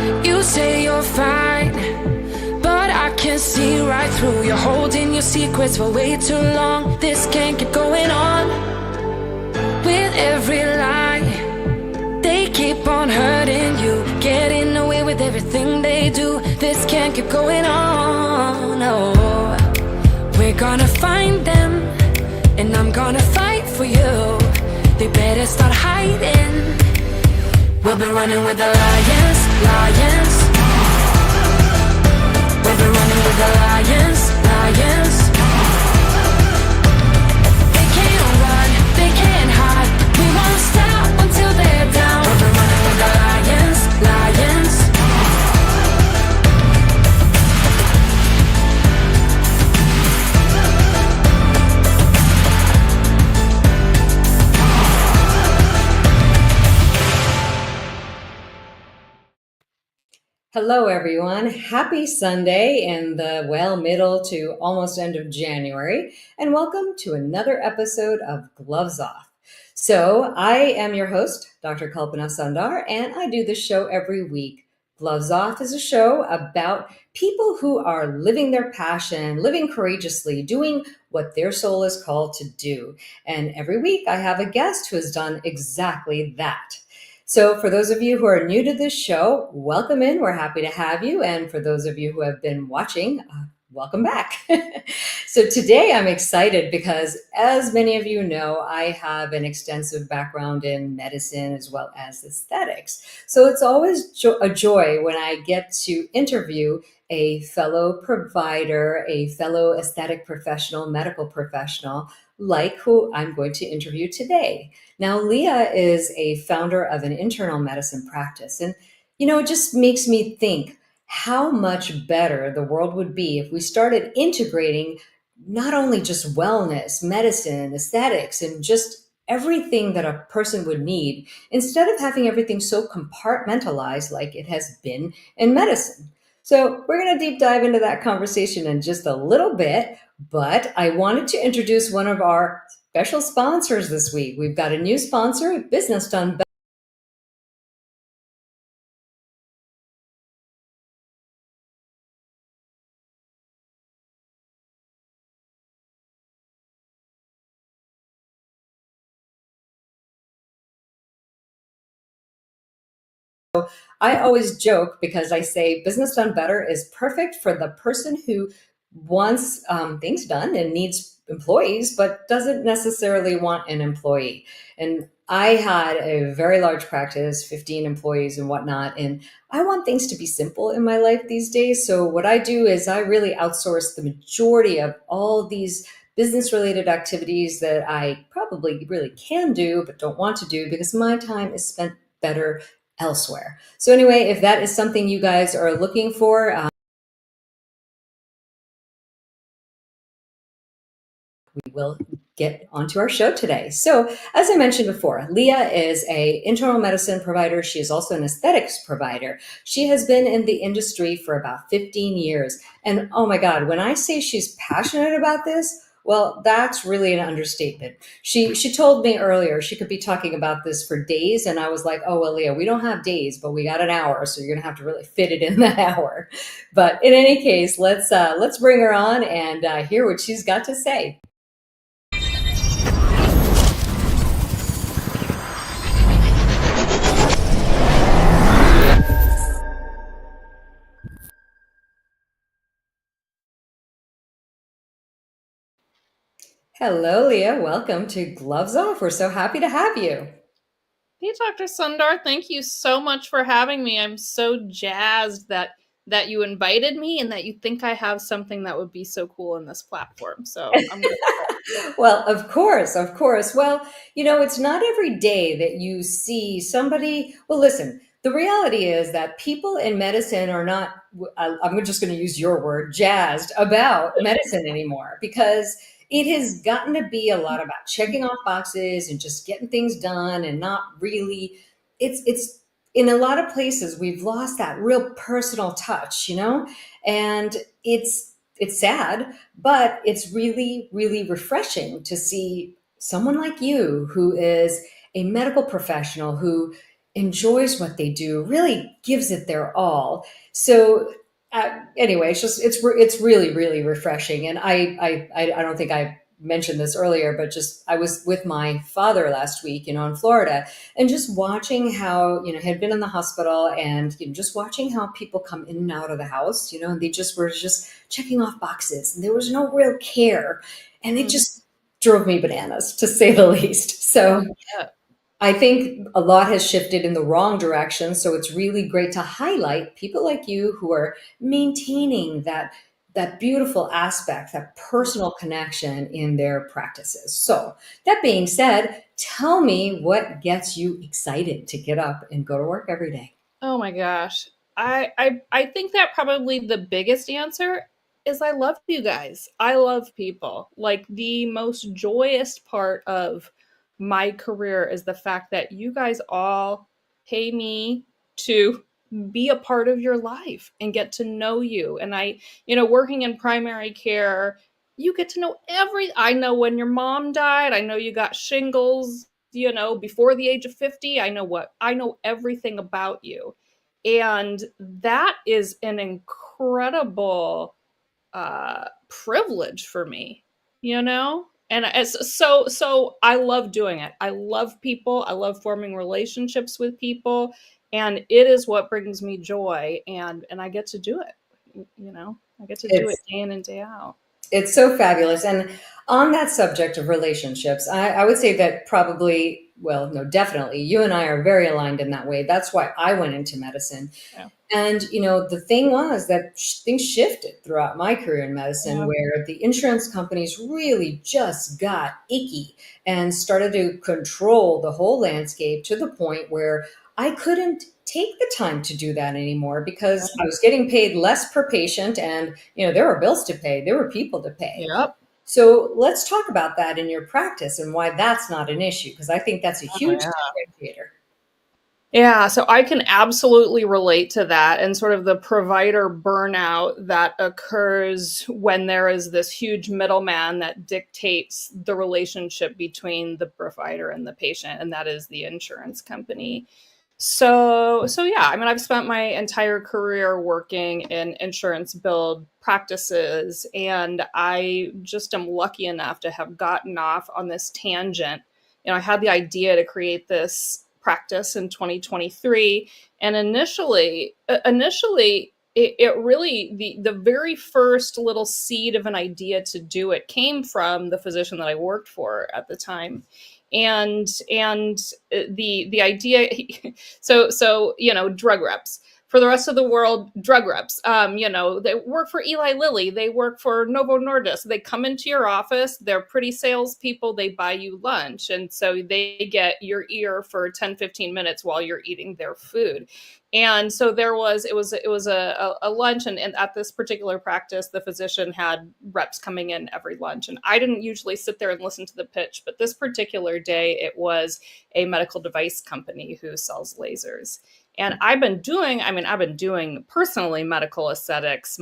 You say you're fine, but I can see right through. You're holding your secrets for way too long. This can't keep going on. With every lie, they keep on hurting you, getting away with everything they do. This can't keep going on. No, we're gonna find them, and I'm gonna fight for you. They better start hiding. We'll be running with the lions, lions. We'll be running with the lions, lions. They can't run, they can't hide. We won't stop until they're down. We'll be running with the lions, lions. Hello, everyone. Happy Sunday in the middle to almost end of January, and welcome to another episode of Gloves Off. So I am your host, Dr. Kalpana Sundar, and I do this show every week. Gloves Off is a show about people who are living their passion, living courageously, doing what their soul is called to do. And every week I have a guest who has done exactly that. So for those of you who are new to this show, welcome in. We're happy to have you. And for those of you who have been watching, welcome back. So today I'm excited because, as many of you know, I have an extensive background in medicine as well as aesthetics. So it's always a joy when I get to interview a fellow provider, a fellow aesthetic professional, medical professional, like who I'm going to interview today. Now, Lea is a founder of an internal medicine practice. And, it just makes me think how much better the world would be if we started integrating not only just wellness, medicine, aesthetics, and just everything that a person would need, instead of having everything so compartmentalized like it has been in medicine. So we're going to deep dive into that conversation in just a little bit, but I wanted to introduce one of our special sponsors this week. We've got a new sponsor, Business Done Better. I always joke because I say Business Done Better is perfect for the person who wants things done and needs employees, but doesn't necessarily want an employee. And I had a very large practice, 15 employees and whatnot, and I want things to be simple in my life these days. So what I do is I really outsource the majority of all these business-related activities that I probably really can do, but don't want to do because my time is spent better elsewhere. So anyway, if that is something you guys are looking for, we will get onto our show today. So as I mentioned before, Lea is an internal medicine provider. She is also an aesthetics provider. She has been in the industry for about 15 years. And oh my God, when I say she's passionate about this, well, that's really an understatement. She told me earlier she could be talking about this for days, and I was like, oh, well, Lea, we don't have days, but we got an hour, so you're going to have to really fit it in that hour. But in any case, let's bring her on and hear what she's got to say. Hello, Lea. Welcome to Gloves Off. We're so happy to have you. Hey, Dr. Sundar, thank you so much for having me. I'm so jazzed that you invited me and that you think I have something that would be so cool in this platform. So I'm grateful. Well, of course. Well, it's not every day that you see somebody. Well, listen, the reality is that people in medicine are not, I'm just going to use your word, jazzed about medicine anymore, because it has gotten to be a lot about checking off boxes and just getting things done and not really, it's in a lot of places we've lost that real personal touch, and it's sad, but it's really, really refreshing to see someone like you who is a medical professional who enjoys what they do, really gives it their all. So anyway, it's really really refreshing. And I don't think I mentioned this earlier, but just I was with my father last week, in Florida, and just watching how had been in the hospital, and just watching how people come in and out of the house, and they just were just checking off boxes, and there was no real care, and it just drove me bananas, to say the least. So Yeah. I think a lot has shifted in the wrong direction. So it's really great to highlight people like you who are maintaining that beautiful aspect, that personal connection in their practices. So that being said, tell me what gets you excited to get up and go to work every day. Oh my gosh. I think that probably the biggest answer is I love you guys. I love people. Like the most joyous part of my career is the fact that you guys all pay me to be a part of your life and get to know you. And working in primary care, you get to know I know when your mom died. I know you got shingles, before the age of 50. I know everything about you. And that is an incredible privilege for me, And so I love doing it. I love people. I love forming relationships with people, and it is what brings me joy. And I get to do it. I get to do it It's day in and day out. It's so fabulous. And on that subject of relationships, I would say that probably, well, no, definitely, you and I are very aligned in that way. That's why I went into medicine. Yeah. And, the thing was that things shifted throughout my career in medicine, Yeah. where the insurance companies really just got icky and started to control the whole landscape, to the point where I couldn't take the time to do that anymore, because I was getting paid less per patient, and, there were bills to pay, there were people to pay. Yep. So let's talk about that in your practice and why that's not an issue, because I think that's a Oh, huge yeah. differentiator. Yeah, so I can absolutely relate to that, and sort of the provider burnout that occurs when there is this huge middleman that dictates the relationship between the provider and the patient, and that is the insurance company. So yeah, I mean, I've spent my entire career working in insurance build practices, and I just am lucky enough to have gotten off on this tangent. I had the idea to create this practice in 2023, and initially it really, the very first little seed of an idea to do it came from the physician that I worked for at the time. And the idea, so drug reps for the rest of the world, drug reps, they work for Eli Lilly, they work for Novo Nordisk, they come into your office, they're pretty salespeople, they buy you lunch, and so they get your ear for 10-15 minutes while you're eating their food. And so it was a lunch, and at this particular practice, the physician had reps coming in every lunch, and I didn't usually sit there and listen to the pitch, but this particular day it was a medical device company who sells lasers. And I've been doing personally medical aesthetics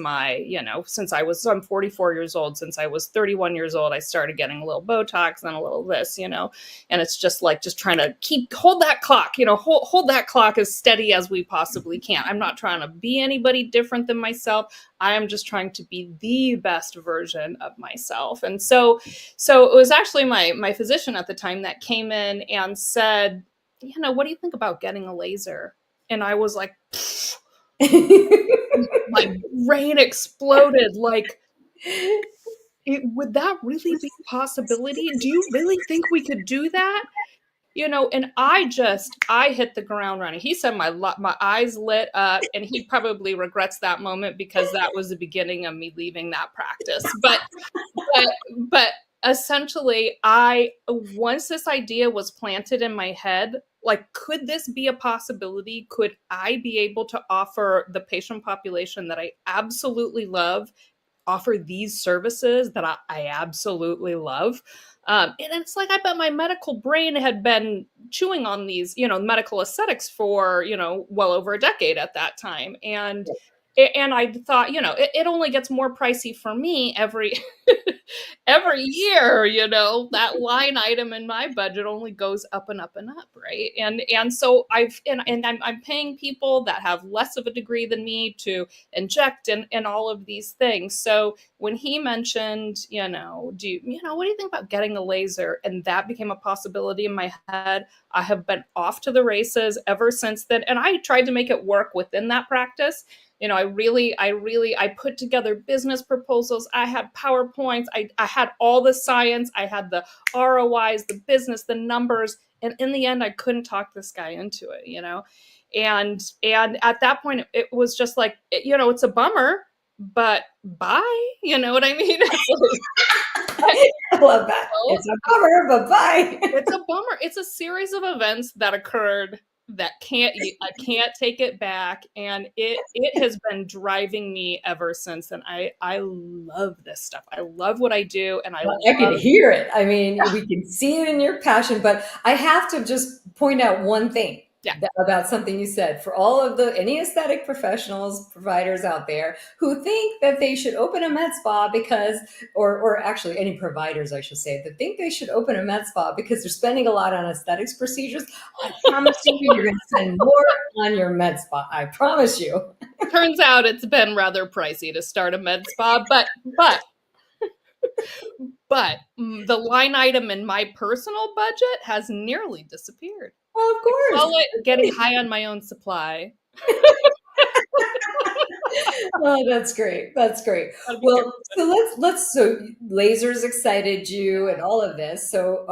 since I'm 44 years old. Since I was 31 years old, I started getting a little Botox and a little this, and it's just trying to hold that clock, hold that clock as steady as we possibly can. I'm not trying to be anybody different than myself. I am just trying to be the best version of myself. And so it was actually my physician at the time that came in and said, what do you think about getting a laser? And I was like, my brain exploded. Like, would that really be a possibility? Do you really think we could do that? And I hit the ground running. He said my eyes lit up, and he probably regrets that moment, because that was the beginning of me leaving that practice. But essentially, once this idea was planted in my head, like, could this be a possibility? Could I be able to offer the patient population that I absolutely love, offer these services that I absolutely love? And it's like, I bet my medical brain had been chewing on these, medical aesthetics for, well over a decade at that time. And and I thought, it only gets more pricey for me every every year, that line item in my budget only goes up and up and up, right? And so I'm paying people that have less of a degree than me to inject and all of these things. So when he mentioned, what do you think about getting a laser? And that became a possibility in my head. I have been off to the races ever since then. And I tried to make it work within that practice. I put together business proposals. I had PowerPoints. I had all the science. I had the ROIs, the business, the numbers. And in the end, I couldn't talk this guy into it, and at that point, it was just like, it's a bummer, but bye. You know what I mean? I love that. It's a bummer, but bye. It's a bummer. It's a series of events that occurred that I can't take it back, and it has been driving me ever since. And I love this stuff. I love what I do, and I can hear it. I mean, we can see it in your passion, but I have to just point out one thing. Yeah. About something you said. For all of any aesthetic professionals, providers out there who think that they should open a med spa because, or actually any providers, I should say, that think they should open a med spa because they're spending a lot on aesthetics procedures, I promise you, you're going to spend more on your med spa. I promise you. Turns out it's been rather pricey to start a med spa, but the line item in my personal budget has nearly disappeared. Well, of course. Call it getting high on my own supply. Oh, that's great. That's great. Well, so lasers excited you and all of this. So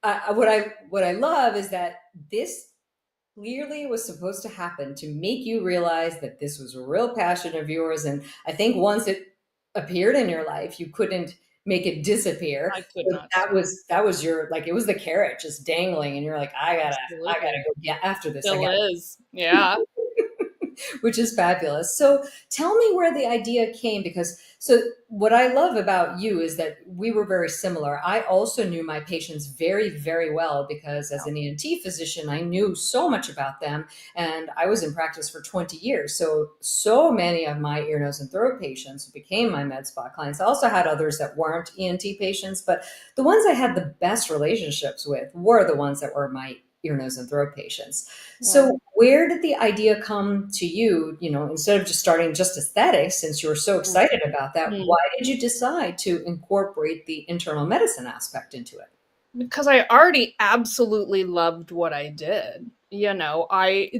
what I love is that this clearly was supposed to happen to make you realize that this was a real passion of yours. And I think once it appeared in your life, you couldn't make it disappear. I could not. That was your, like, it was the carrot just dangling, and you're like, I gotta go get after this. Still is. Yeah. Which is fabulous. So tell me where the idea came, because what I love about you is that we were very similar. I also knew my patients very, very well because as an ENT physician, I knew so much about them, and I was in practice for 20 years. So many of my ear, nose, and throat patients became my med spa clients. I also had others that weren't ENT patients, but the ones I had the best relationships with were the ones that were my ear, nose, and throat patients. Yeah. So where did the idea come to you, instead of just starting just aesthetics, since you were so excited about that, why did you decide to incorporate the internal medicine aspect into it? Because I already absolutely loved what I did. I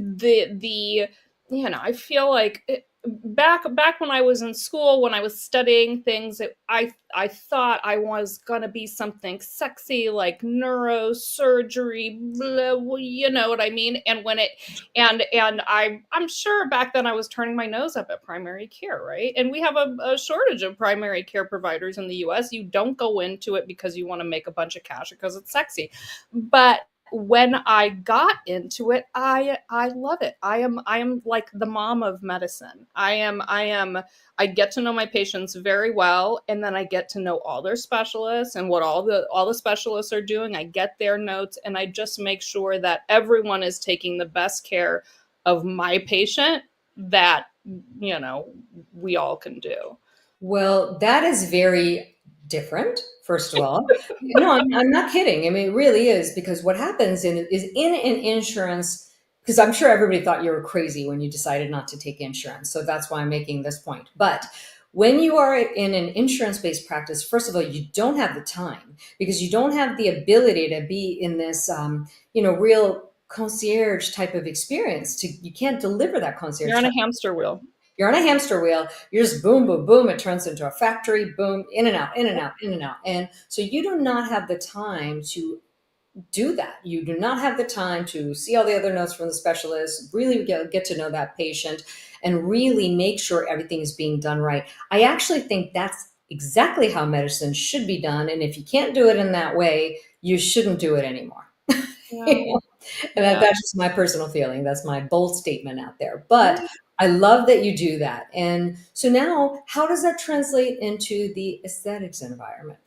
feel like back when I was in school, when I was studying things, I thought I was gonna be something sexy like neurosurgery, blah, you know what I mean? And I'm sure back then I was turning my nose up at primary care, right? And we have a shortage of primary care providers in the US. You don't go into it because you want to make a bunch of cash because it's sexy. But when I got into it, I love it. I am like the mom of medicine. I get to know my patients very well, and then I get to know all their specialists and what all the specialists are doing. I get their notes, and I just make sure that everyone is taking the best care of my patient that, we all can do. Well, that is very different, first of all. No, I'm not kidding. I mean, it really is, because what happens is in an insurance, because I'm sure everybody thought you were crazy when you decided not to take insurance. So that's why I'm making this point. But when you are in an insurance-based practice, first of all, you don't have the time, because you don't have the ability to be in this, real concierge type of experience. You can't deliver that concierge. You're on a hamster wheel. You're on a hamster wheel. You're just boom, boom, boom. It turns into a factory, boom, in and out, in and out, in and out. And so you do not have the time to do that. You do not have the time to see all the other notes from the specialist, really get to know that patient, and really make sure everything is being done right. I actually think that's exactly how medicine should be done. And if you can't do it in that way, you shouldn't do it anymore. Yeah. And that's just my personal feeling. That's my bold statement out there. But I love that you do that. And so now, how does that translate into the aesthetics environment?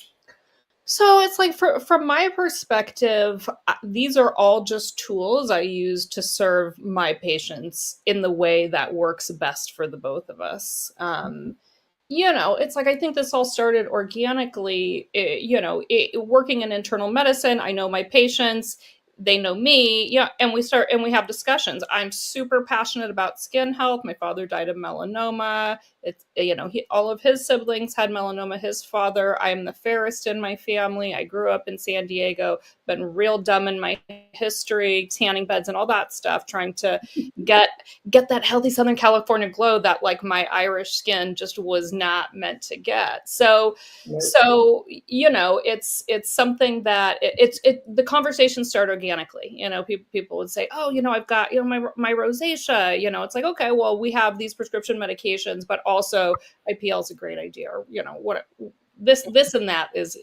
So it's like, from my perspective, these are all just tools I use to serve my patients in the way that works best for the both of us. It's like, I think this all started organically. Working in internal medicine, I know my patients, they know me, yeah, and we have discussions. I'm super passionate about skin health. My father died of melanoma. It's, all of his siblings had melanoma. His father, I'm the fairest in my family. I grew up in San Diego, been real dumb in my history, tanning beds and all that stuff, trying to get that healthy Southern California glow that, like, my Irish skin just was not meant to get. It's something that the conversations start organically. People would say, "Oh, I've got my rosacea." It's like, okay, well, we have these prescription medications, but also IPL is a great idea, or what this and that is.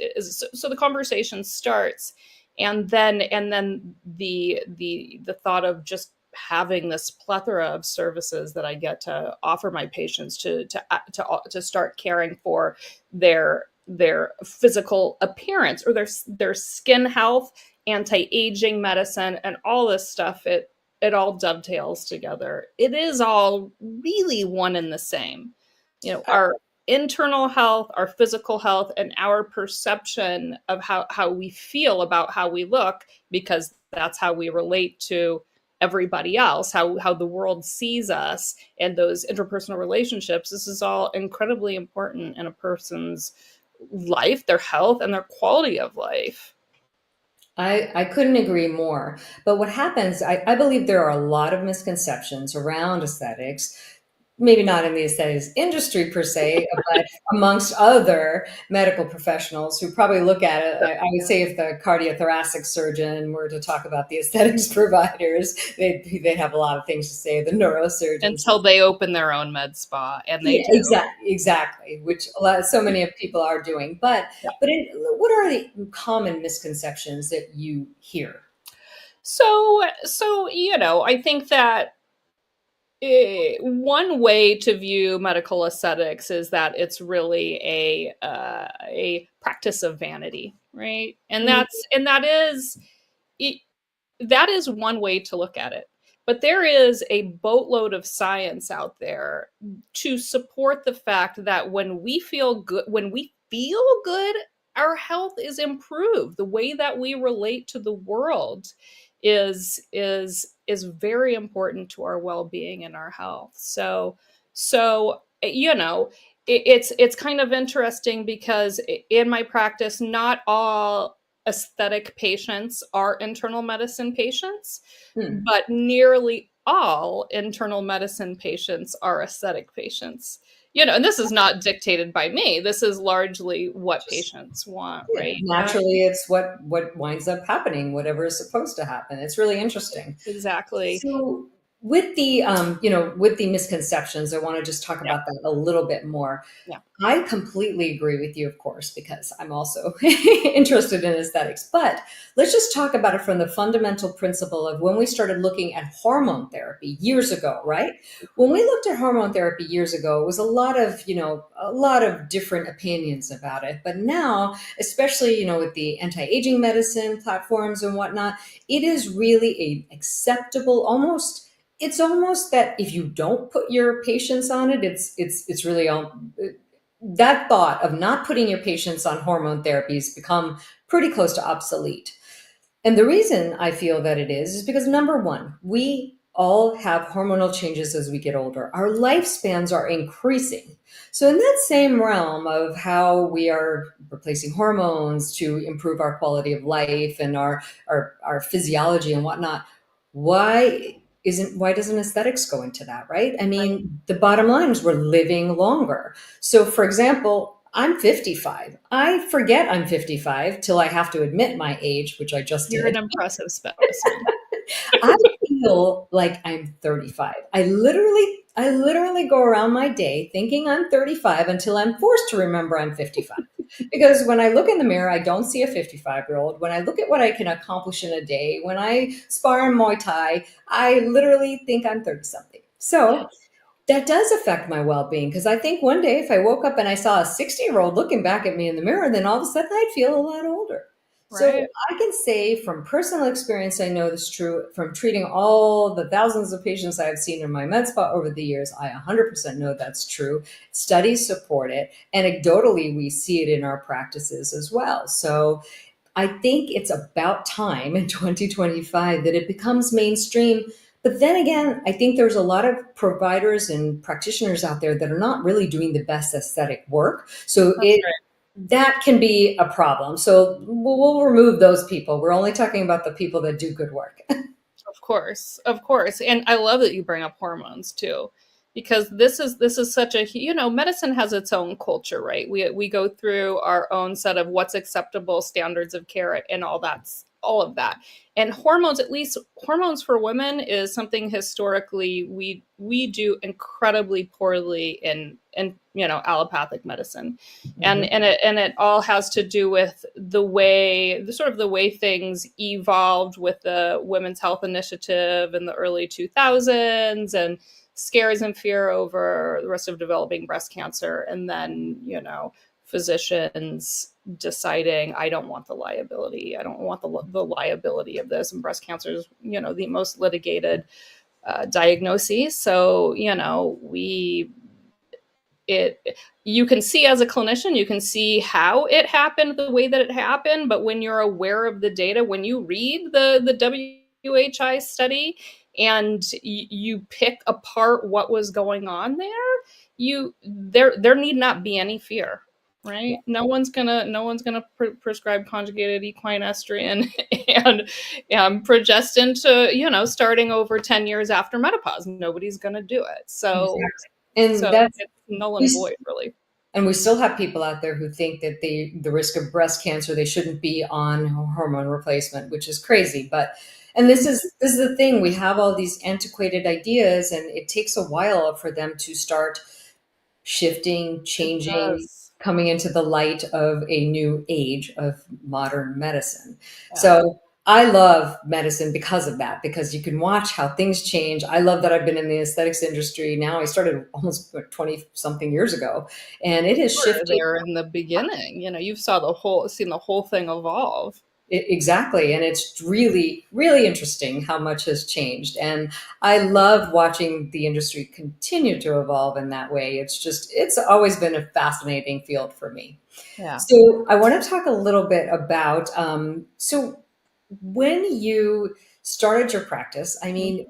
So the conversation starts, and then the thought of just having this plethora of services that I get to offer my patients to start caring for their physical appearance, or their skin health, anti-aging medicine, and all this stuff. It all dovetails together. It is all really one and the same. Our internal health, our physical health, and our perception of how we feel about how we look, because that's how we relate to everybody else, how the world sees us, and those interpersonal relationships. This is all incredibly important in a person's life, their health, and their quality of life. I couldn't agree more. But what happens, I believe there are a lot of misconceptions around aesthetics, maybe not in the aesthetics industry per se, but amongst other medical professionals who probably look at it. I would say if the cardiothoracic surgeon were to talk about the aesthetics providers, they'd have a lot of things to say. The neurosurgeons. Until they open their own med spa, and they Yeah, do. exactly, which so many of people are doing. But Yeah. what are the common misconceptions that you hear? So I think that one way to view medical aesthetics is that it's really a practice of vanity, right? And it, that is one way to look at it. But there is a boatload of science out there to support the fact that when we feel good, our health is improved. The way that we relate to the world is very important to our well-being and our health. It's kind of interesting, because in my practice, not all aesthetic patients are internal medicine patients, but nearly all internal medicine patients are aesthetic patients. And this is not dictated by me. This is largely what patients want, Yeah, right? naturally, it's what winds up happening, whatever is supposed to happen. It's really interesting. Exactly. So, with the with the misconceptions, I want to just talk Yeah. about that a little bit more. Yeah. I completely agree with you, of course, because I'm also interested in aesthetics. But let's just talk about it from the fundamental principle of when we started looking at hormone therapy years ago, right? When we looked at hormone therapy years ago, it was a lot of different opinions about it. But now, especially, with the anti-aging medicine platforms and whatnot, it is really a acceptable, it's almost that if you don't put your patients on it, it's really that thought of not putting your patients on hormone therapies become pretty close to obsolete. And the reason I feel that it is because number one, we all have hormonal changes as we get older. Our lifespans are increasing. So in that same realm of how we are replacing hormones to improve our quality of life and our physiology and whatnot, why doesn't aesthetics go into that, right? I mean, the bottom line is we're living longer. So for example, I'm 55. I forget I'm 55 till I have to admit my age, which I just You're did. an impressive specimen. I feel like I'm 35. I literally go around my day thinking I'm 35 until I'm forced to remember I'm 55. Because when I look in the mirror, I don't see a 55-year-old. When I look at what I can accomplish in a day, when I spar in Muay Thai, I literally think I'm 30 something. So That does affect my well-being, because I think one day if I woke up and I saw a 60-year-old looking back at me in the mirror, then all of a sudden I'd feel a lot older. So Right. I can say from personal experience, I know this is true from treating all the thousands of patients I've seen in my med spa over the years. I 100% know that's true. Studies support it. Anecdotally, we see it in our practices as well. So I think it's about time in 2025 that it becomes mainstream. But then again, I think there's a lot of providers and practitioners out there that are not really doing the best aesthetic work. So That's it right. that can be a problem. So we'll remove those people. We're only talking about the people that do good work. Of course, of course. And I love that you bring up hormones too, because this is such a, medicine has its own culture, right? We go through our own set of what's acceptable standards of care and all of that. And hormones, at least hormones for women, is something historically we do incredibly poorly in allopathic medicine. and Mhm. and it all has to do with the way things evolved with the Women's Health Initiative in the early 2000s, and scares and fear over the risk of developing breast cancer, and then physicians deciding, I don't want the liability, I don't want the liability of this. And breast cancer is the most litigated diagnoses. So we it you can see, as a clinician, you can see how it happened the way that it happened, but when you're aware of the data, when you read the WHI study and you pick apart what was going on there, there need not be any fear, right? No one's gonna prescribe conjugated equine estrogen and progestin to starting over 10 years after menopause. Nobody's gonna do it. So Exactly. And so that's it's null and void, really. and we still have people out there who think that the risk of breast cancer, they shouldn't be on hormone replacement, which is crazy. But and this is the thing, we have all these antiquated ideas, and it takes a while for them to start shifting, It changing, does. coming into the light of a new age of modern medicine. Yeah. So I love medicine because of that, because you can watch how things change. I love that I've been in the aesthetics industry now. I started almost 20 something years ago, and it has We're shifted. there in the beginning. You've seen the whole thing evolve. Exactly. And it's really, really interesting how much has changed. And I love watching the industry continue to evolve in that way. It's always been a fascinating field for me. Yeah. So I want to talk a little bit about, so when you started your practice, I mean,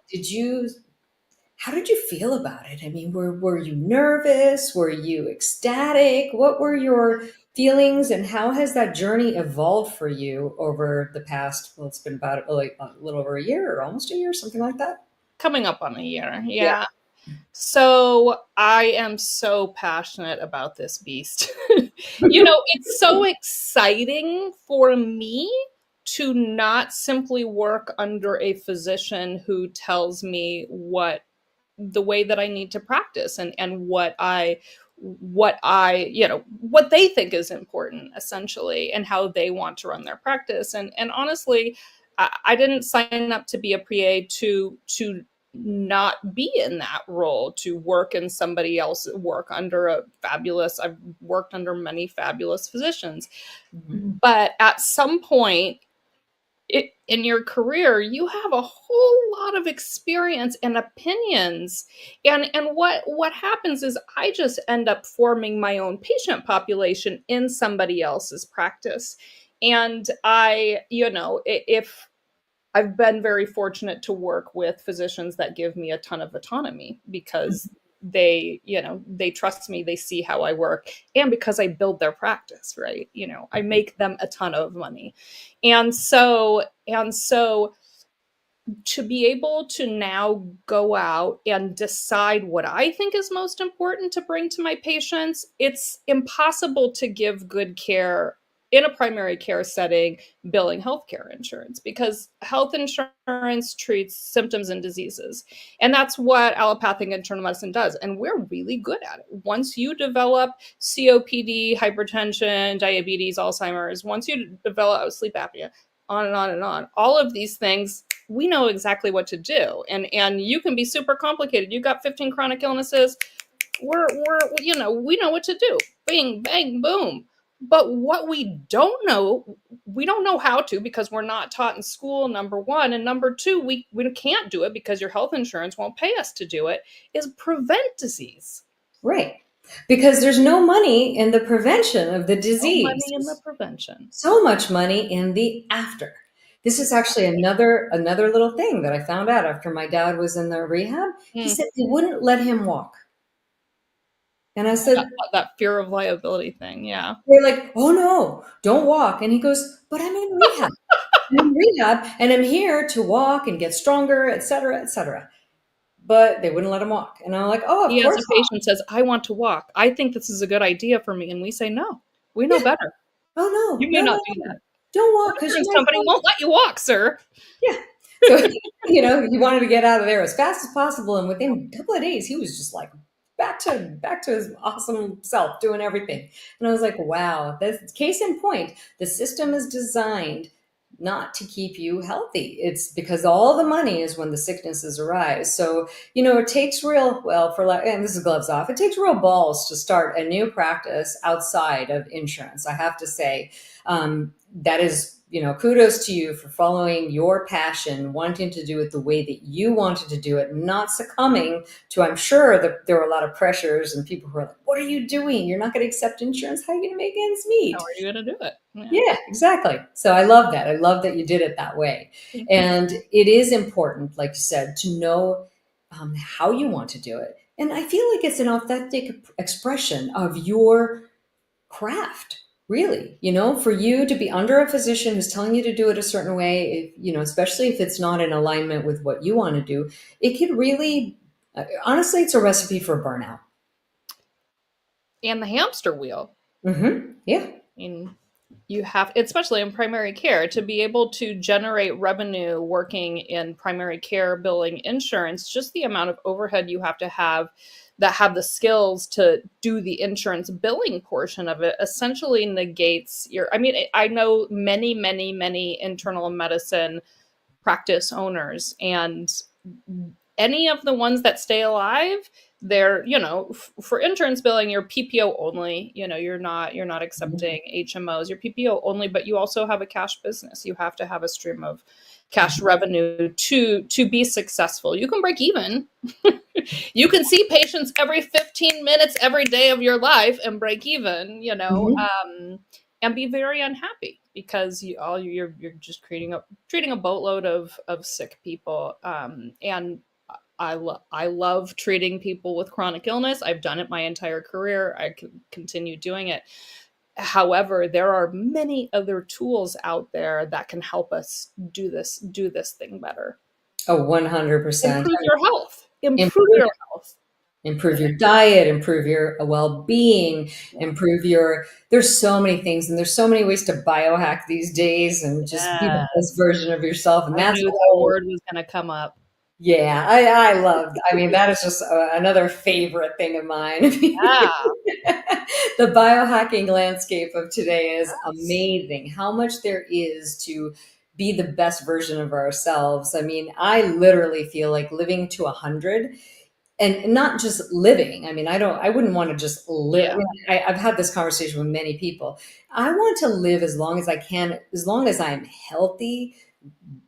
how did you feel about it? I mean, were you nervous? Were you ecstatic? What were your feelings, and how has that journey evolved for you over the past, well, it's been about like a little over a year or almost a year, something like that? Coming up on a year. Yeah. Yeah. So I am so passionate about this beast. It's so exciting for me to not simply work under a physician who tells me the way that I need to practice, and what they think is important, essentially, and how they want to run their practice. And honestly, I didn't sign up to be a PA to not be in that role, to work in somebody else, work under I've worked under many fabulous physicians. Mhm. But at some point, in your career, you have a whole lot of experience and opinions, and what happens is I just end up forming my own patient population in somebody else's practice. And if I've been very fortunate to work with physicians that give me a ton of autonomy, because they trust me, they see how I work, and because I build their practice, right? I make them a ton of money. And so to be able to now go out and decide what I think is most important to bring to my patients, it's impossible to give good care in a primary care setting billing healthcare insurance, because health insurance treats symptoms and diseases. And that's what allopathic internal medicine does. And we're really good at it. Once you develop COPD, hypertension, diabetes, Alzheimer's, once you develop sleep apnea, on and on and on, all of these things, we know exactly what to do. And you can be super complicated. You got 15 chronic illnesses. We know what to do. Bing, bang, boom. But what we don't know how to, because we're not taught in school, number one. And number two, we can't do it because your health insurance won't pay us to do it, is prevent disease. Right. Because there's no money in the prevention of the disease. No money in the prevention. So much money in the after. This is actually another little thing that I found out after my dad was in the rehab. He said they wouldn't let him walk. And I said, that fear of liability thing. Yeah. They're like, oh no, don't walk. And he goes, but I'm in rehab. I'm in rehab and I'm here to walk and get stronger, et cetera, et cetera. But they wouldn't let him walk. And I'm like, oh, of he course. As a patient says, I want to walk. I think this is a good idea for me. And we say, no, we know better. Oh no. You may not do that. Don't walk because somebody won't let you walk, sir. Yeah. So, he wanted to get out of there as fast as possible. And within a couple of days, he was just like back to his awesome self, doing everything. And I was like, wow, that's case in point. The system is designed not to keep you healthy. It's because all the money is when the sicknesses arise. So, it takes and this is gloves off, it takes real balls to start a new practice outside of insurance. I have to say, that is, kudos to you for following your passion, wanting to do it the way that you wanted to do it, not succumbing to, I'm sure that there were a lot of pressures and people who are like, what are you doing? You're not going to accept insurance. How are you going to make ends meet? How are you going to do it? Yeah, exactly. So I love that. I love that you did it that way. And it is important, like you said, to know how you want to do it. And I feel like it's an authentic expression of your craft. Really, for you to be under a physician who's telling you to do it a certain way, especially if it's not in alignment with what you want to do, it could really, honestly, it's a recipe for burnout. And the hamster wheel. Mm-hmm. Yeah. I mean, you have, especially in primary care, to be able to generate revenue working in primary care billing insurance, just the amount of overhead you have to have that have the skills to do the insurance billing portion of it essentially negates I know many, many, many internal medicine practice owners, and any of the ones that stay alive, they're, for insurance billing, you're PPO only, you're not accepting HMOs, you're PPO only, but you also have a cash business. You have to have a stream of cash revenue to be successful. You can break even. You can see patients every 15 minutes every day of your life and break even, and be very unhappy because you're just treating a boatload of sick people. And I love treating people with chronic illness. I've done it my entire career. I can continue doing it. However, there are many other tools out there that can help us do this thing better. Oh, 100%. Improve your health. Improve your health. Improve your diet, improve your well-being, there's so many things, and there's so many ways to biohack these days and just be the best version of yourself. And that's I knew that word was going to come up. Yeah, I loved. That is just another favorite thing of mine. Yeah. The biohacking landscape of today is amazing. How much there is to be the best version of ourselves. I literally feel like living to 100, and not just living. I wouldn't want to just live. Yeah. I've had this conversation with many people. I want to live as long as I can, as long as I'm healthy,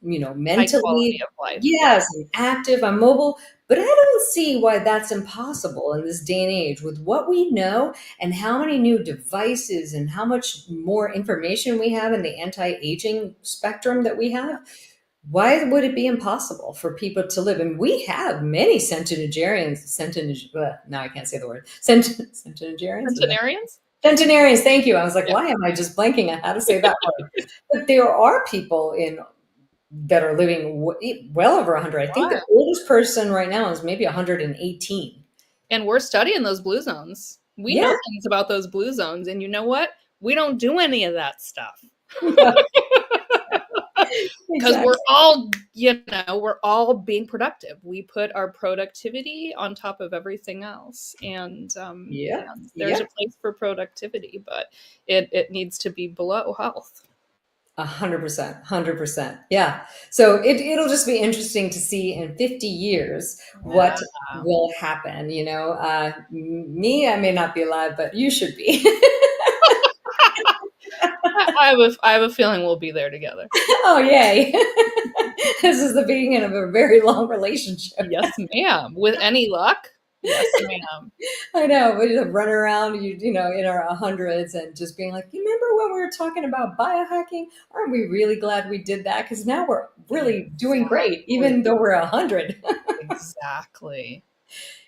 mentally, of life. Yes, I'm active, I'm mobile, but I don't see why that's impossible in this day and age with what we know and how many new devices and how much more information we have in the anti-aging spectrum that we have. Why would it be impossible for people to live? And we have many centenarians. Now I can't say the word. Centenarians? Centenarians, thank you. I was like, why am I just blanking on how to say that word? But there are people that are living well over 100. I think the oldest person right now is maybe 118. And we're studying those blue zones. We know things about those blue zones. And you know what? We don't do any of that stuff. Because we're all being productive. We put our productivity on top of everything else. And there's a place for productivity, but it needs to be below health. 100%, 100%. Yeah. So it'll just be interesting to see in 50 years what Yeah. will happen. Me, I may not be alive, but you should be. I have a feeling we'll be there together. Oh, yay. This is the beginning of a very long relationship. Yes, ma'am. With any luck, yes, ma'am. I know. We just run around, in our hundreds and just being like, you remember when we were talking about biohacking? Aren't we really glad we did that? Because now we're really doing great, Exactly. even though we're 100. Exactly.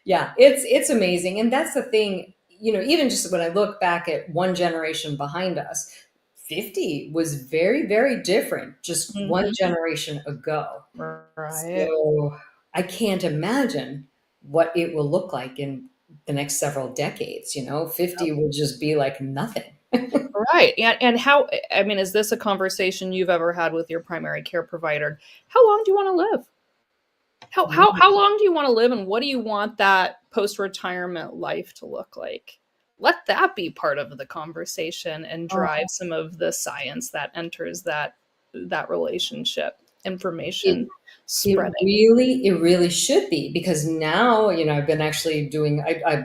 Yeah, it's amazing. And that's the thing, even just when I look back at one generation behind us, 50 was very, very different just one Mhm. generation ago. Right. So I can't imagine what it will look like in the next several decades. 50 will just be like nothing. Right. And how, I mean, is this a conversation you've ever had with your primary care provider? How long do you want to live? How long do you want to live, and what do you want that post-retirement life to look like? Let that be part of the conversation and drive some of the science that enters that relationship, It information It spreading. really should be because now, I've been actually doing, I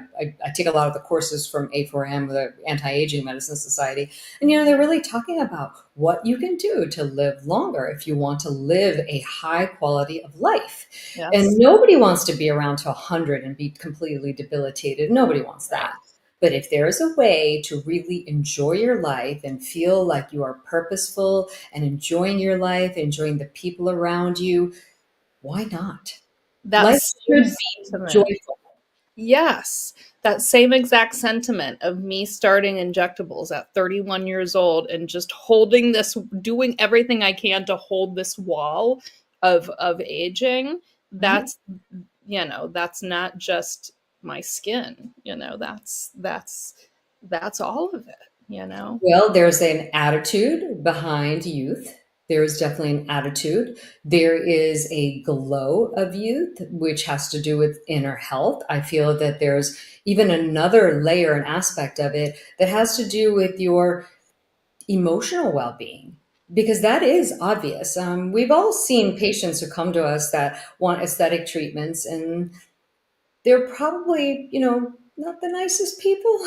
take a lot of the courses from A4M, the Anti-Aging Medicine Society. And, they're really talking about what you can do to live longer if you want to live a high quality of life. And Yes. nobody wants to be around to 100 and be completely debilitated. Nobody wants Right. that. But if there is a way to really enjoy your life and feel like you are purposeful and enjoying your life, enjoying the people around you, why not? That Life should be sentiment. joyful. Yes, that same exact sentiment of me starting injectables at 31 years old and just holding this, doing everything I can to hold this wall of aging. Mhm. That's not just my skin, that's all of it. Well, there's an attitude behind youth. There is definitely an attitude. There is a glow of youth, which has to do with inner health. I feel that there's even another layer and aspect of it that has to do with your emotional well being, because that is obvious. We've all seen patients who come to us that want aesthetic treatments, and they're probably, not the nicest people.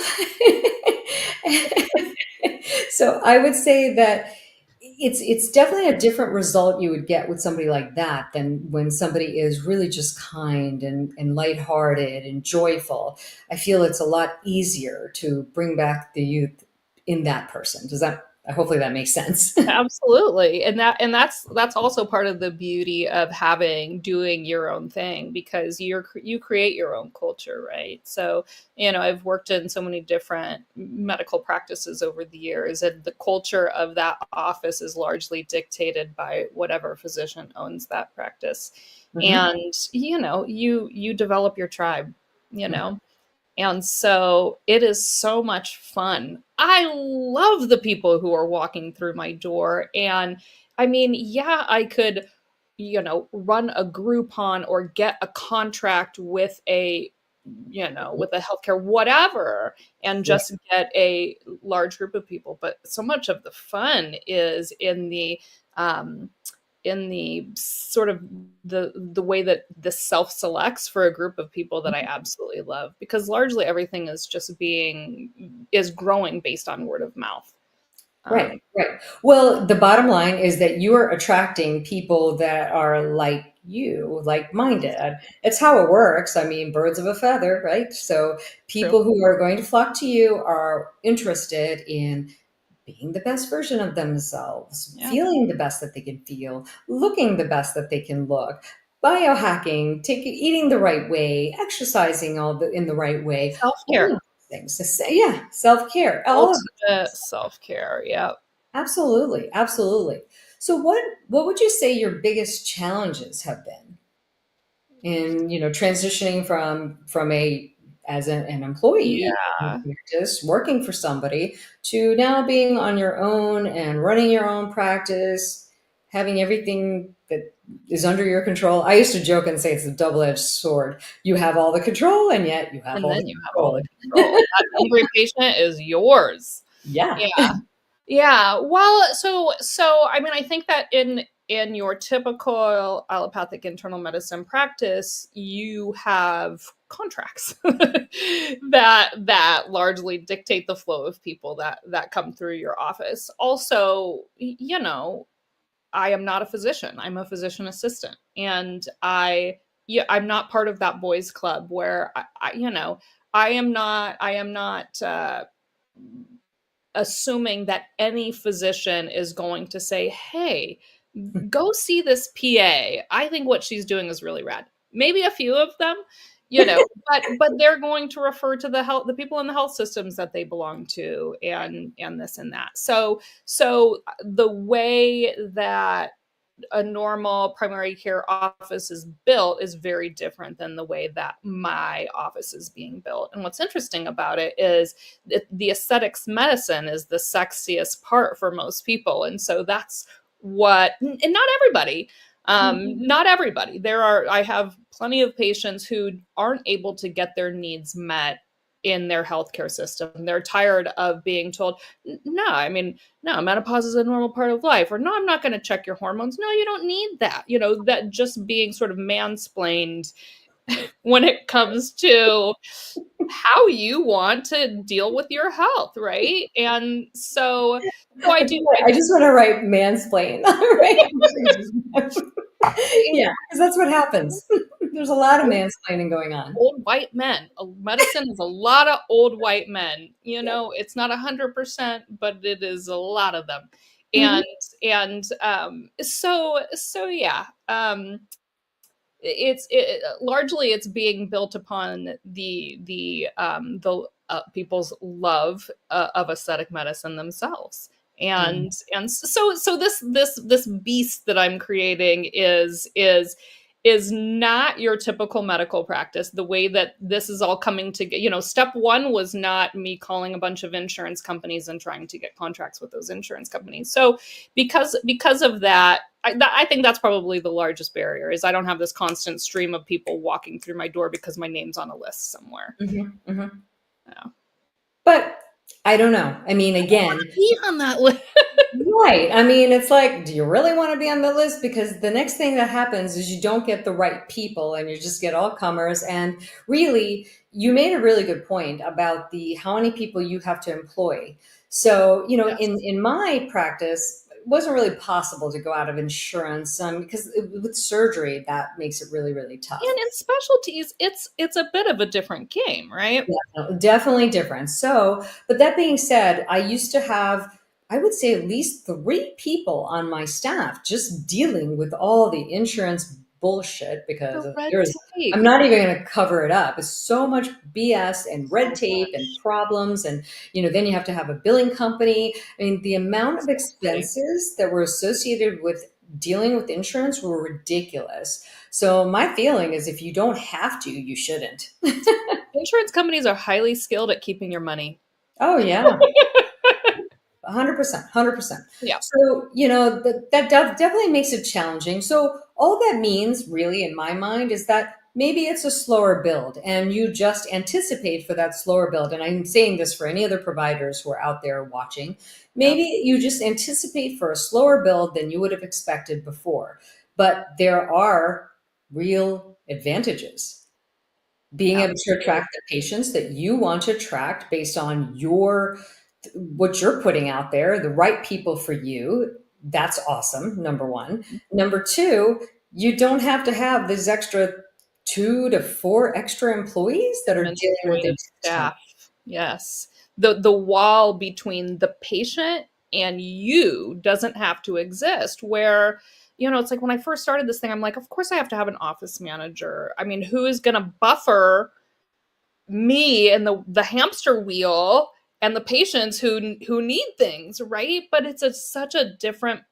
So I would say that it's definitely a different result you would get with somebody like that than when somebody is really just kind and lighthearted and joyful. I feel it's a lot easier to bring back the youth in that person. Hopefully that makes sense. Absolutely. And that's also part of the beauty of doing your own thing, because you create your own culture, right? So, I've worked in so many different medical practices over the years, and the culture of that office is largely dictated by whatever physician owns that practice. Mhm. And you develop your tribe, you know. And so it is so much fun. I love the people who are walking through my door. And I mean, yeah, I could, run a Groupon or get a contract with with a healthcare, whatever, and Right. just get a large group of people. But so much of the fun is um, in the sort of the way that this self selects for a group of people that I absolutely love, because largely everything is growing based on word of mouth. Right, Um, right. Well, the bottom line is that you are attracting people that are like you, like-minded. It's how it works. I mean, birds of a feather, right? So True. people who are going to flock to you are interested in being the best version of themselves, Yeah. feeling the best that they can feel, looking the best that they can look, biohacking, eating the right way, exercising in the right way, Self all care. of those things. To say, yeah, self-care, all of Ultimate self care. Yeah. absolutely, absolutely. So what would you say your biggest challenges have been in, transitioning from an employee, Yeah. just working for somebody, to now being on your own and running your own practice, having everything that is under your control. I used to joke and say it's a double-edged sword. You have all the control and yet you have And all the then you have all the control. control. That hungry patient is yours. Yeah. Yeah. Yeah. Well, so I mean, I think that in your typical allopathic internal medicine practice, you have contracts that largely dictate the flow of people that come through your office. Also, I am not a physician. I'm a physician assistant, and I'm not part of that boys club where I am not assuming that any physician is going to say, "Hey, go see this PA. I think what she's doing is really rad." Maybe a few of them, but they're going to refer to the people in the health systems that they belong to, and this and that. So the way that a normal primary care office is built is very different than the way that my office is being built. And what's interesting about it is that the aesthetics medicine is the sexiest part for most people. And so that's and not everybody, not everybody. I have plenty of patients who aren't able to get their needs met in their healthcare system. They're tired of being told, no, I mean, no, menopause is a normal part of life, or no, I'm not going to check your hormones. No, you don't need that. That just being sort of mansplained when it comes to how you want to deal with your health, right? And so I do. I just want to write mansplain. Right? Yeah, because that's what happens. There's a lot of mansplaining going on. Old white men. Medicine is a lot of old white men. It's not 100%, but it is a lot of them. And so yeah. Largely it's being built upon the people's love of aesthetic medicine themselves. And so this beast that I'm creating is not your typical medical practice. The way that this is all coming together, step one was not me calling a bunch of insurance companies and trying to get contracts with those insurance companies. So because of that, I think that's probably the largest barrier, is I don't have this constant stream of people walking through my door because my name's on a list somewhere. Yeah. But I don't know. I mean, again, be on that list. Right. I mean, it's like, do you really want to be on the list? Because the next thing that happens is you don't get the right people and you just get all comers. And really, you made a really good point about how many people you have to employ. So, Yes. in my practice, it wasn't really possible to go out of insurance because with surgery, that makes it really, really tough. And in specialties, it's a bit of a different game, right? Yeah, definitely different. So, but that being said, I used to have, I would say, at least 3 people on my staff just dealing with all the insurance bullshit because The red tape. I'm not even going to cover it up. It's so much BS and red tape and problems. And, then you have to have a billing company. I mean, the amount of expenses that were associated with dealing with insurance were ridiculous. So my feeling is if you don't have to, you shouldn't. Insurance companies are highly skilled at keeping your money. Oh, yeah. 100%, 100%. Yeah. So, that definitely makes it challenging. So all that means really in my mind is that maybe it's a slower build and you just anticipate for that slower build. And I'm saying this for any other providers who are out there watching. Maybe you just anticipate for a slower build than you would have expected before. But there are real advantages. Being able to attract the patients that you want to attract based on what you're putting out there, the right people for you. That's awesome. Number one. Number two, you don't have to have these extra 2 to 4 extra employees that are dealing with it. Staff. Yes. The wall between the patient and you doesn't have to exist, where, it's like when I first started this thing, I'm like, of course I have to have an office manager. I mean, who is going to buffer me and the hamster wheel and the patients who need things, right? But it's such a different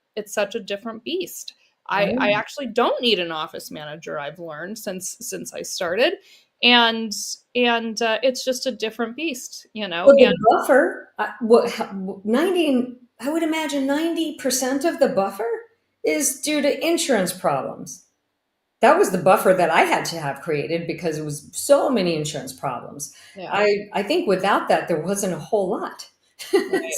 beast. I actually don't need an office manager. I've learned since I started, and it's just a different beast, Well, the buffer, I would imagine 90% of the buffer is due to insurance problems. That was the buffer that I had to have created because it was so many insurance problems. Yeah. I think without that, there wasn't a whole lot. Right.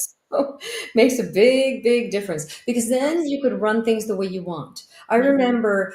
Makes a big difference because then you could run things the way you want. I remember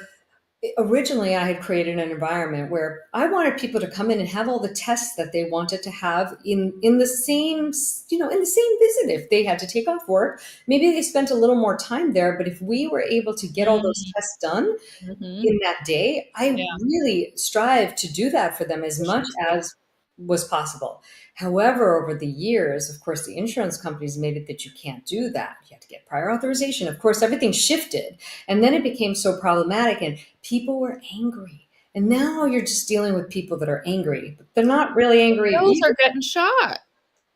originally I had created an environment where I wanted people to come in and have all the tests that they wanted to have in the same, in the same visit. If they had to take off work, maybe they spent a little more time there, but if we were able to get all those tests done Mm-hmm. in that day, I Yeah, really strive to do that for them as much efficiency. as was possible. However, over the years, of course, the insurance companies made it that you can't do that. You have to get prior authorization. Of course, everything shifted. And then it became so problematic, and people were angry. And now you're just dealing with people that are angry. But they're not really The angry bills either. are getting shot.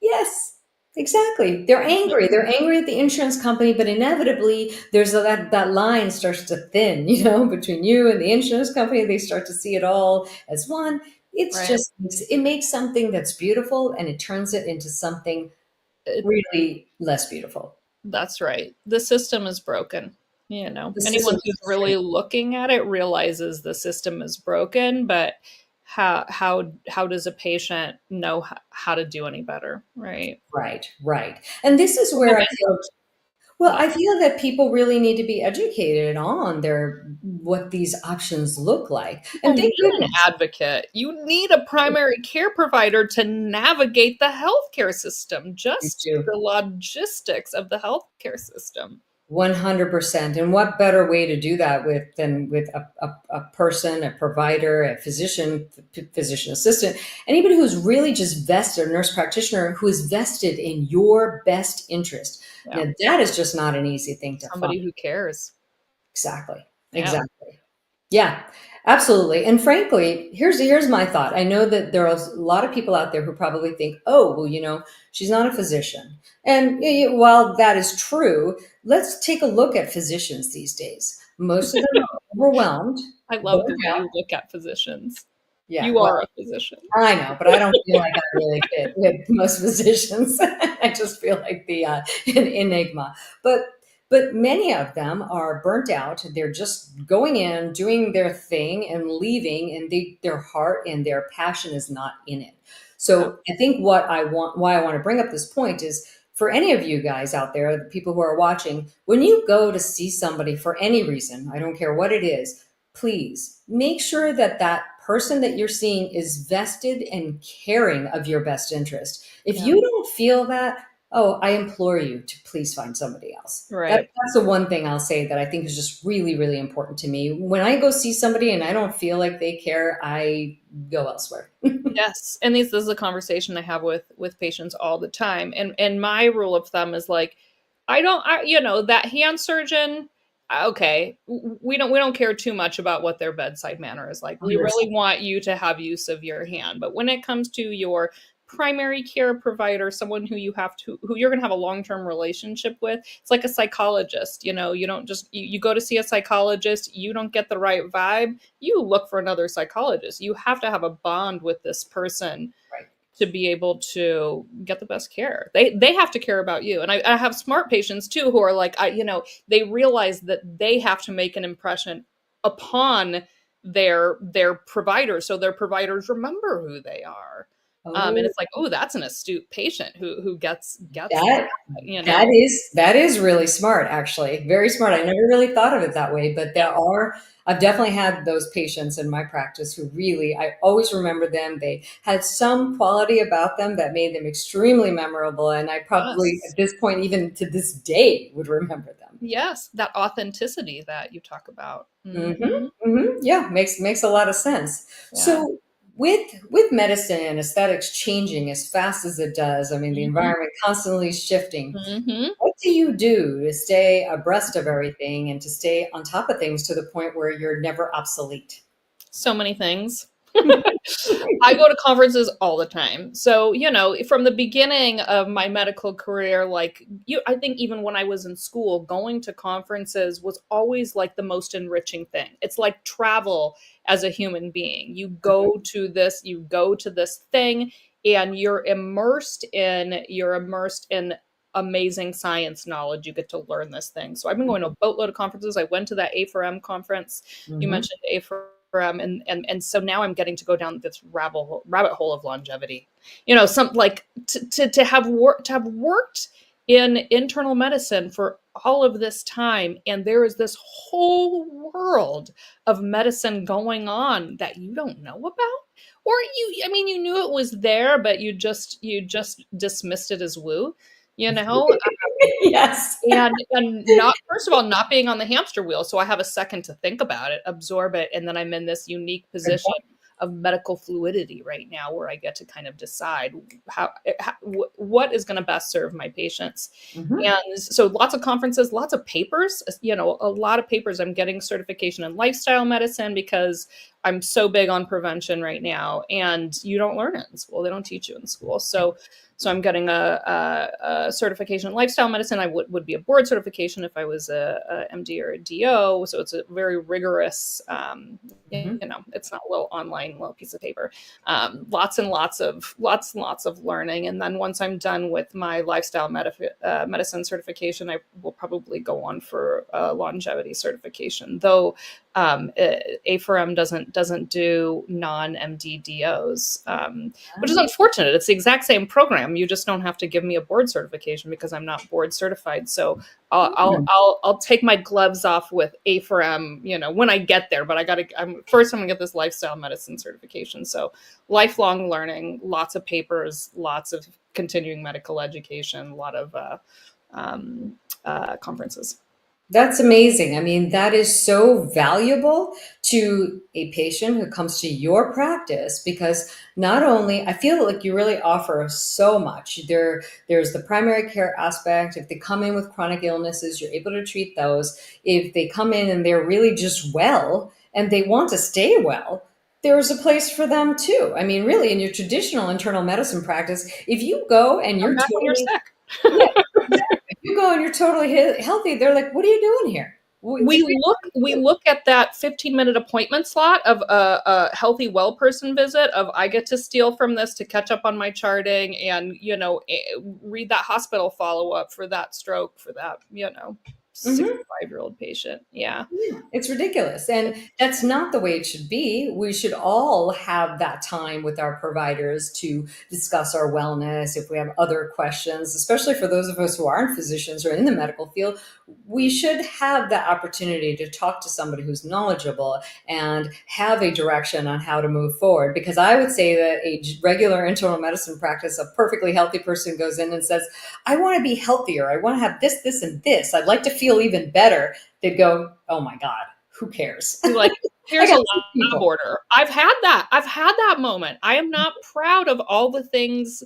Yes, exactly. They're angry. They're angry at the insurance company, but inevitably that line starts to thin, between you and the insurance company. They start to see it all as one. It's Right. just it makes something that's beautiful and it turns it into something It, really less beautiful. that's right. The system is broken. The Anyone system who's is really looking at it realizes the system is broken, but how does a patient know how to do any better, right? right, right. And this is Or where I feel momentum. well, Yeah. I feel that people really need to be educated on what these options look like. And People thank need an goodness advocate. You need a primary care provider to navigate the healthcare system, you just do. the logistics of the healthcare system. 100%. And what better way to do that than with a person, a provider, a physician, physician assistant, anybody who's really just vested, a nurse practitioner who is vested in your best interest. Yeah. Now, that is just not an easy thing to find. Somebody who cares. Exactly. Yeah. Exactly. Yeah, absolutely. And frankly, here's my thought. I know that there are a lot of people out there who probably think, oh, well, she's not a physician. And while that is true, let's take a look at physicians these days. Most of them are overwhelmed, I love the burnt way out. you look at physicians. Yeah, You well, are a physician. I know, but I don't feel like I really fit with most physicians. I just feel like an enigma. But many of them are burnt out. They're just going in, doing their thing, and leaving, and their heart and their passion is not in it. Yeah. So I think why I want to bring up this point is for any of you guys out there, the people who are watching, when you go to see somebody for any reason, I don't care what it is, please make sure that that person that you're seeing is vested and caring of your best interest. If Yeah. you don't feel that, oh, I implore you to please find somebody else. Right. That's the one thing I'll say that I think is just really, really important to me. When I go see somebody and I don't feel like they care, I go elsewhere. Yes. And this is a conversation I have with patients all the time. And my rule of thumb is like, that hand surgeon, okay, we don't care too much about what their bedside manner is like. We really 100%. want you to have use of your hand. But when it comes to your primary care provider, someone who you're going to have a long-term relationship with, it's like a psychologist. You don't just you go to see a psychologist, you don't get the right vibe, you look for another psychologist. You have to have a bond with this person Right. to be able to get the best care. They have to care about you. And I have smart patients too who are like, they realize that they have to make an impression upon their providers, so their providers remember who they are. And Oh, it's like, oh, that's an astute patient who gets that you That know. is really smart, actually. Very smart. I never really thought of it that way, but I've definitely had those patients in my practice who really, I always remember them. They had some quality about them that made them extremely memorable. And I probably, Yes. at this point, even to this day, would remember them. Yes, that authenticity that you talk about. Hmm. Mhm. Hmm. Yeah, makes a lot of sense. Yeah. So with medicine and aesthetics changing as fast as it does, I mean, the Mhm. environment constantly shifting. Mhm. What do you do to stay abreast of everything and to stay on top of things to the point where you're never obsolete? So many things. I go to conferences all the time. So, from the beginning of my medical career, I think even when I was in school, going to conferences was always like the most enriching thing. It's like travel as a human being. You go to this thing and you're immersed in amazing science knowledge. You get to learn this thing. So I've been going to a boatload of conferences. I went to that A4M conference. You Mhm. mentioned A4M, and so now I'm getting to go down this rabbit hole of longevity. Some like to have worked in internal medicine for all of this time, and there is this whole world of medicine going on that you don't know about, or you knew it was there, but you just dismissed it as woo, you know. Yes. And not, first of all, not being on the hamster wheel, so I have a second to think about it, absorb it, and then I'm in this unique position of medical fluidity right now, where I get to kind of decide what is going to best serve my patients. Mhm. And so lots of conferences, lots of papers, a lot of papers. I'm getting certification in lifestyle medicine because I'm so big on prevention right now, and you don't learn it in school. They don't teach you in school. So I'm getting a certification in lifestyle medicine. I would be a board certification if I was a MD or a DO. So it's a very rigorous, it's not a little online little piece of paper. Lots and lots of learning. And then once I'm done with my lifestyle medicine certification, I will probably go on for a longevity certification. Though A4M doesn't do non-MD DOs, which is unfortunate. It's the exact same program. You just don't have to give me a board certification because I'm not board certified. So I'll take my gloves off with A4M, when I get there. But I'm gonna get this lifestyle medicine certification. So lifelong learning, lots of papers, lots of continuing medical education, a lot of conferences. That's amazing. I mean, that is so valuable to a patient who comes to your practice because not only I feel like you really offer so much. There's the primary care aspect. If they come in with chronic illnesses, you're able to treat those. If they come in and they're really just well and they want to stay well, there's a place for them too. I mean, really, in your traditional internal medicine practice, if you go and you're Back when you're totally sick. yeah, exactly. If you go and you're totally healthy, they're like, "What are you doing here?" We look at that 15-minute appointment slot of a healthy well person visit of I get to steal from this to catch up on my charting and read that hospital follow-up for that stroke, for that 65-year-old patient. Yeah. Yeah, it's ridiculous. And that's not the way it should be. We should all have that time with our providers to discuss our wellness. If we have other questions, especially for those of us who aren't physicians or in the medical field, we should have the opportunity to talk to somebody who's knowledgeable and have a direction on how to move forward. Because I would say that a regular internal medicine practice, a perfectly healthy person goes in and says, I want to be healthier. I want to have this, this, and this. I'd like to feel even better. They'd go, oh my God, who cares? Like, here's a lab people. order. I've had that moment. I am not proud of all the things,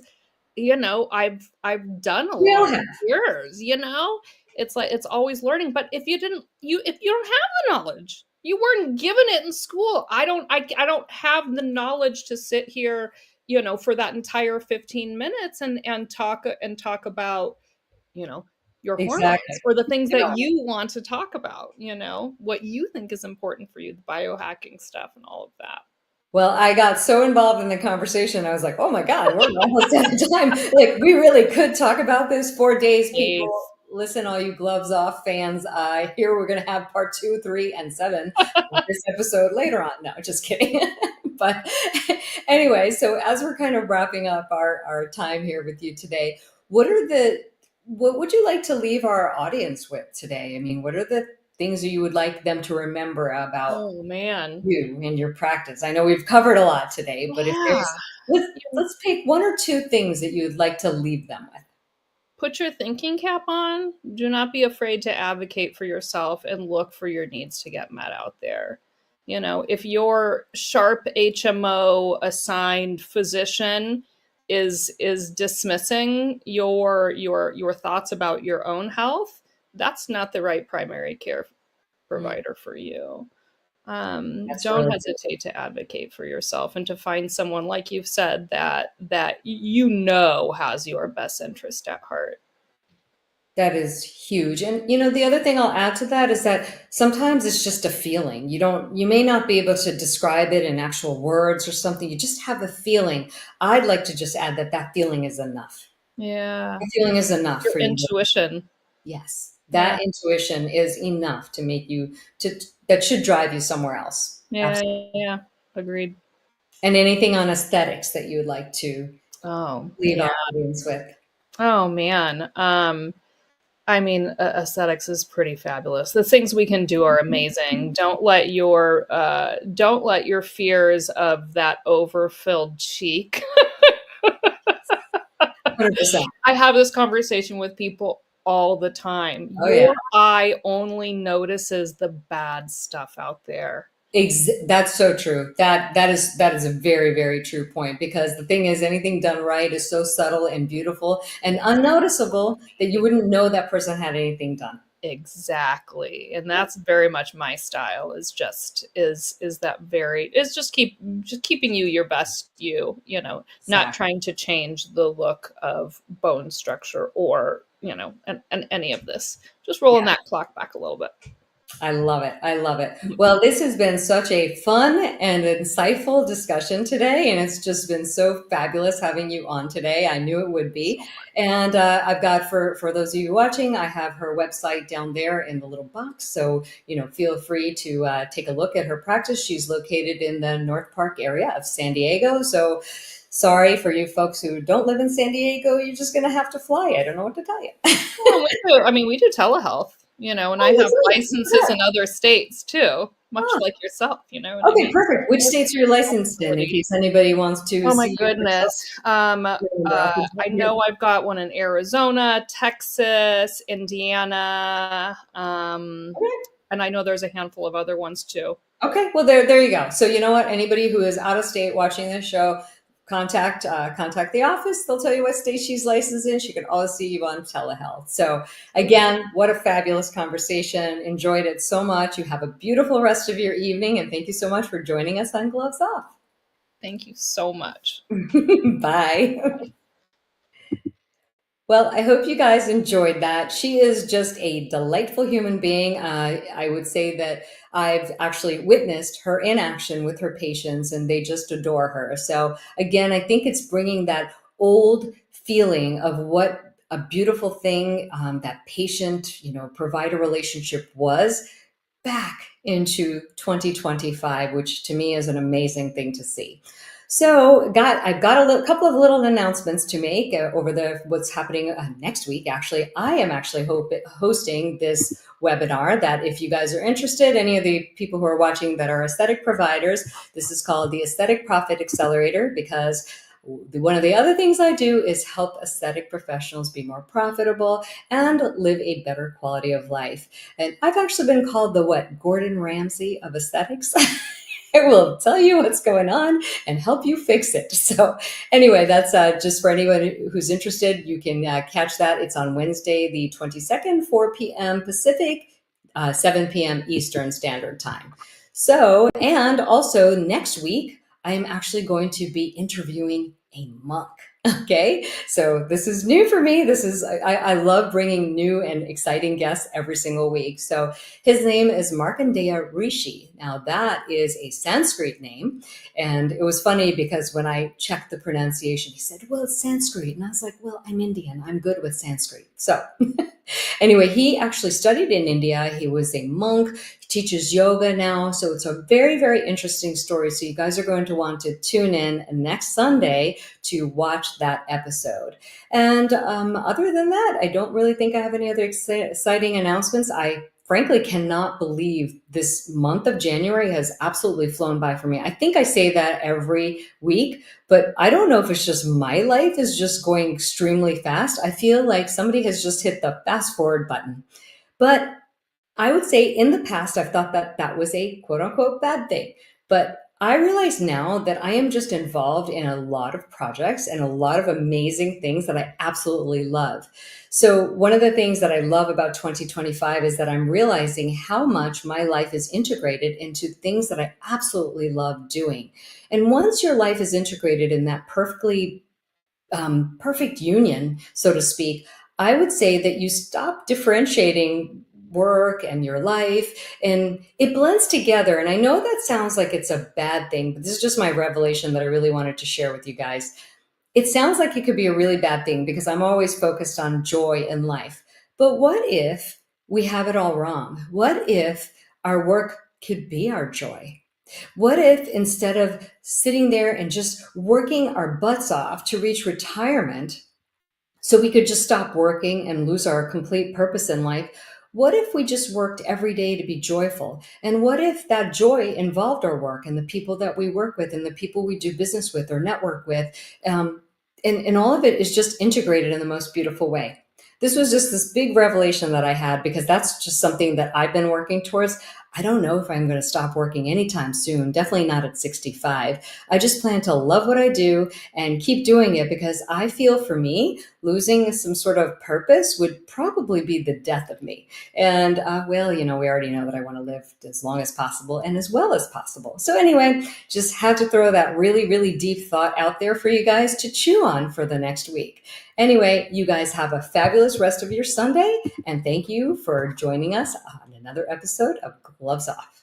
I've done We all along have. the years, It's like, it's always learning. But if you don't have the knowledge, you weren't given it in school. I don't have the knowledge to sit here, for that entire 15 minutes and talk about, your hormones Exactly. or the things Yeah. that you want to talk about, what you think is important for you, the biohacking stuff and all of that. Well, I got so involved in the conversation. I was like, oh my God, we're almost out of time. Like, we really could talk about this for days. Dave. People, listen, all you gloves off fans. I hear we're going to have part 2, 3, and 7 of this episode later on. No, just kidding. But anyway, so as we're kind of wrapping up our time here with you today, what would you like to leave our audience with today? I mean, what are the things that you would like them to remember about Oh man. you and your practice? I know we've covered a lot today, but if Yeah. let's pick 1 or 2 things that you'd like to leave them with. Put your thinking cap on. Do not be afraid to advocate for yourself and look for your needs to get met out there. If your sharp HMO assigned physician is dismissing your thoughts about your own health, that's not the right primary care provider for you. That's Don't really hesitate to advocate for yourself and to find someone, like you've said, that has your best interest at heart. That is huge. And the other thing I'll add to that is that sometimes it's just a feeling. You may not be able to describe it in actual words or something. You just have a feeling. I'd like to just add that feeling is enough. Yeah. That feeling is enough Your for you. intuition. Yes. That intuition is enough to make you that should drive you somewhere else. Yeah. Absolutely. Yeah. Agreed. And anything on aesthetics that you would like to leave our audience with? Oh man. I mean, aesthetics is pretty fabulous. The things we can do are amazing. Don't let your fears of that overfilled cheek. 100%. I have this conversation with people all the time. Oh yeah. Your eye only notices the bad stuff out there. That's so true. That is a very, very true point, because the thing is, anything done right is so subtle and beautiful and unnoticeable that you wouldn't know that person had anything done. Exactly. And that's very much my style, is that very is just keeping you your best you, not Exactly. trying to change the look of bone structure or, and any of this. Just rolling that clock back a little bit. I love it. I love it. Well, this has been such a fun and insightful discussion today, and it's just been so fabulous having you on today. I knew it would be. And I've got, for those of you watching, I have her website down there in the little box. So, feel free to take a look at her practice. She's located in the North Park area of San Diego. So, sorry for you folks who don't live in San Diego. You're just going to have to fly. I don't know what to tell you. Well, we do telehealth, and I Oh, have you licenses do? in other states too, much Huh. like yourself, you know what I Okay, mean? perfect. Which states are you licensed in, in Flexibility. case anybody wants to Oh my see you for goodness. I self? know I've got one in Arizona, Texas, Indiana, and I know there's a handful of other ones too. Okay, well there you go. So you know what? Anybody who is out of state watching this show, contact the office. They'll tell you what state she's licensed in. She can always see you on telehealth. So again, what a fabulous conversation. Enjoyed it so much. You have a beautiful rest of your evening, and thank you so much for joining us on Gloves Off. Thank you so much. Bye. Well, I hope you guys enjoyed that. She is just a delightful human being. I would say that I've actually witnessed her in action with her patients, and they just adore her. So, again, I think it's bringing that old feeling of what a beautiful thing that patient, provider relationship was back into 2025, which to me is an amazing thing to see. So, I've got couple of little announcements to make over the what's happening next week. Actually, I am actually hosting this webinar. That if you guys are interested, any of the people who are watching that are aesthetic providers, this is called the Aesthetic Profit Accelerator, because one of the other things I do is help aesthetic professionals be more profitable and live a better quality of life. And I've actually been called the Gordon Ramsay of aesthetics. I will tell you what's going on and help you fix it. So anyway, that's just for anyone who's interested. You can catch that. It's on Wednesday, the 22nd, 4 p.m. Pacific, 7 p.m. Eastern Standard Time. So, and also next week, I am actually going to be interviewing a monk. Okay, so this is new for me. I love bringing new and exciting guests every single week. So his name is Markandeya Rishi. Now that is a Sanskrit name. And it was funny because when I checked the pronunciation, he said, well, it's Sanskrit. And I was like, well, I'm Indian. I'm good with Sanskrit. So anyway, he actually studied in India. He was a monk. He teaches yoga now. So it's a very, very interesting story. So you guys are going to want to tune in next Sunday to watch that episode. And other than that, I don't really think I have any other exciting announcements. I frankly cannot believe this month of January has absolutely flown by for me. I think I say that every week, but I don't know if it's just my life is just going extremely fast. I feel like somebody has just hit the fast forward button. But I would say in the past, I've thought that that was a quote unquote bad thing. But I realize now that I am just involved in a lot of projects and a lot of amazing things that I absolutely love. So, one of the things that I love about 2025 is that I'm realizing how much my life is integrated into things that I absolutely love doing. And once your life is integrated in that perfect union, so to speak, I would say that you stop differentiating work and your life and it blends together. And I know that sounds like it's a bad thing, but this is just my revelation that I really wanted to share with you guys. It sounds like it could be a really bad thing because I'm always focused on joy in life. But what if we have it all wrong? What if our work could be our joy? What if instead of sitting there and just working our butts off to reach retirement, so we could just stop working and lose our complete purpose in life. What if we just worked every day to be joyful? And what if that joy involved our work and the people that we work with and the people we do business with or network with? And all of it is just integrated in the most beautiful way. This was just this big revelation that I had because that's just something that I've been working towards. I don't know if I'm going to stop working anytime soon, definitely not at 65. I just plan to love what I do and keep doing it because I feel for me, losing some sort of purpose would probably be the death of me. And well, we already know that I want to live as long as possible and as well as possible. So anyway, just had to throw that really, really deep thought out there for you guys to chew on for the next week. Anyway, you guys have a fabulous rest of your Sunday, and thank you for joining us on another episode of Gloves Off.